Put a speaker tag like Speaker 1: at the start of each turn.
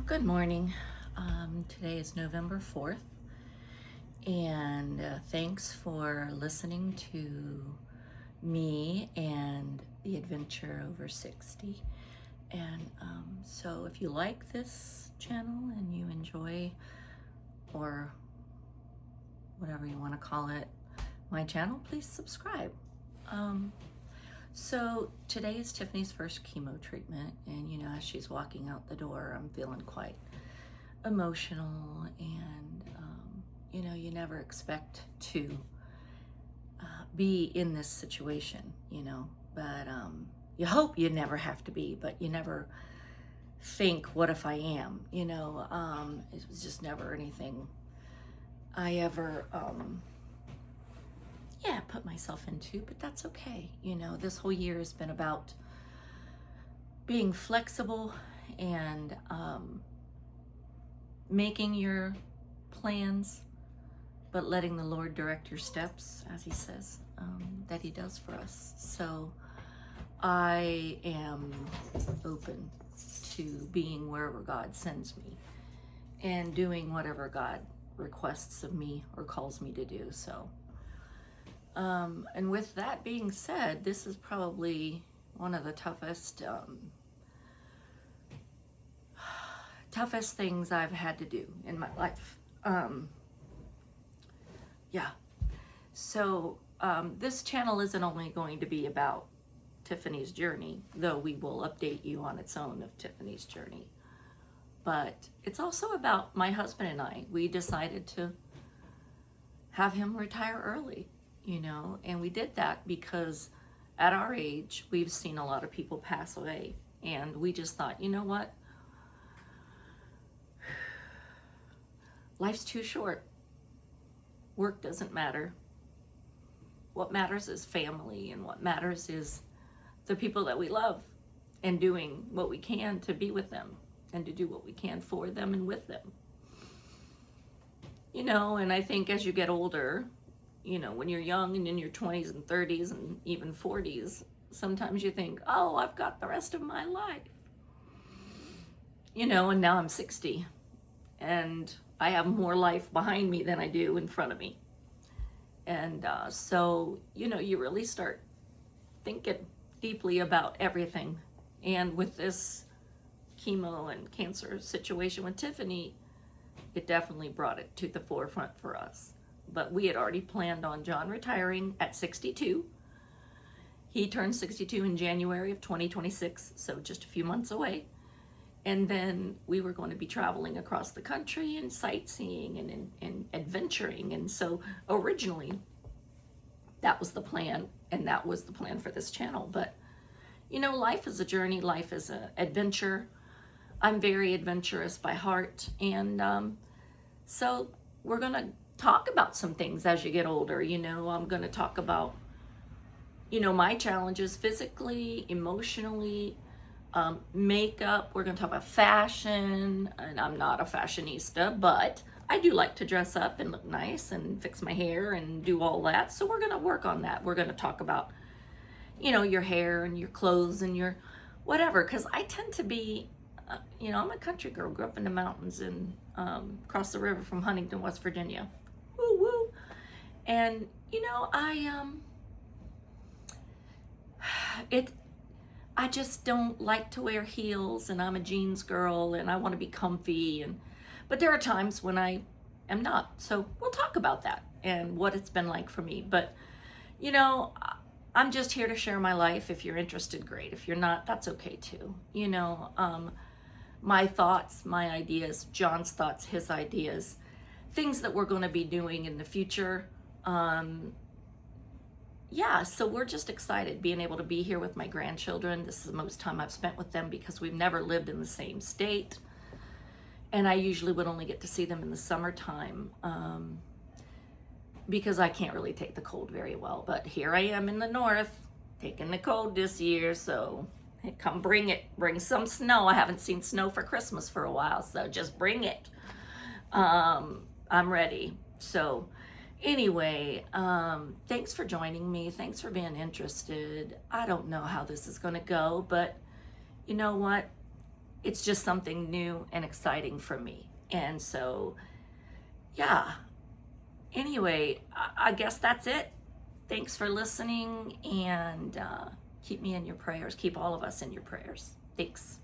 Speaker 1: Good morning. Today is November 4th, and thanks for listening to me and the Adventure Over 60. And so, if you like this channel and you enjoy, or whatever you want to call it, my channel, please subscribe. So, today is Tiffany's first chemo treatment, and as she's walking out the door, I'm feeling quite emotional, and you never expect to be in this situation, but you hope you never have to be, but you never think, what if I am? It was just never anything I ever put myself into, but that's okay. This whole year has been about being flexible and making your plans, but letting the Lord direct your steps, as he says, that he does for us. So I am open to being wherever God sends me and doing whatever God requests of me or calls me to do. So, and with that being said, this is probably one of the toughest things I've had to do in my life. So this channel isn't only going to be about Tiffany's journey, though we will update you on its own of Tiffany's journey, but it's also about my husband and I. We decided to have him retire early, and we did that because at our age, we've seen a lot of people pass away, and we just thought, you know what? Life's too short. Work doesn't matter. What matters is family, and what matters is the people that we love, and doing what we can to be with them and to do what we can for them and with them. And I think as you get older, when you're young and in your 20s and 30s and even 40s, sometimes you think, oh, I've got the rest of my life. And now I'm 60 and I have more life behind me than I do in front of me. And so, you really start thinking deeply about everything. And with this chemo and cancer situation with Tiffany, it definitely brought it to the forefront for us. But we had already planned on John retiring at 62. He turned 62 in January of 2026, so just a few months away. And then we were going to be traveling across the country and sightseeing and adventuring. And so originally, that was the plan, and that was the plan for this channel. But, life is a journey. Life is an adventure. I'm very adventurous by heart. And so we're going to talk about some things as you get older. I'm going to talk about, my challenges physically, emotionally, makeup. We're going to talk about fashion, and I'm not a fashionista, but I do like to dress up and look nice and fix my hair and do all that. So we're going to work on that. We're going to talk about, your hair and your clothes and your whatever, because I tend to be, I'm a country girl, grew up in the mountains and across the river from Huntington, West Virginia. Woo woo. And, I just don't like to wear heels, and I'm a jeans girl, and I want to be comfy, but there are times when I am not. So we'll talk about that and what it's been like for me. But, I'm just here to share my life. If you're interested, great. If you're not, that's okay too. My thoughts, my ideas, John's thoughts, his ideas, things that we're going to be doing in the future. So we're just excited being able to be here with my grandchildren. This is the most time I've spent with them because we've never lived in the same state. And I usually would only get to see them in the summertime because I can't really take the cold very well. But here I am in the north taking the cold this year. So hey, come bring it. Bring some snow. I haven't seen snow for Christmas for a while. So just bring it. I'm ready. So anyway, thanks for joining me. Thanks for being interested. I don't know how this is going to go, but you know what? it's just something new and exciting for me. And so, yeah. Anyway, I guess that's it. Thanks for listening, and keep me in your prayers. Keep all of us in your prayers. Thanks.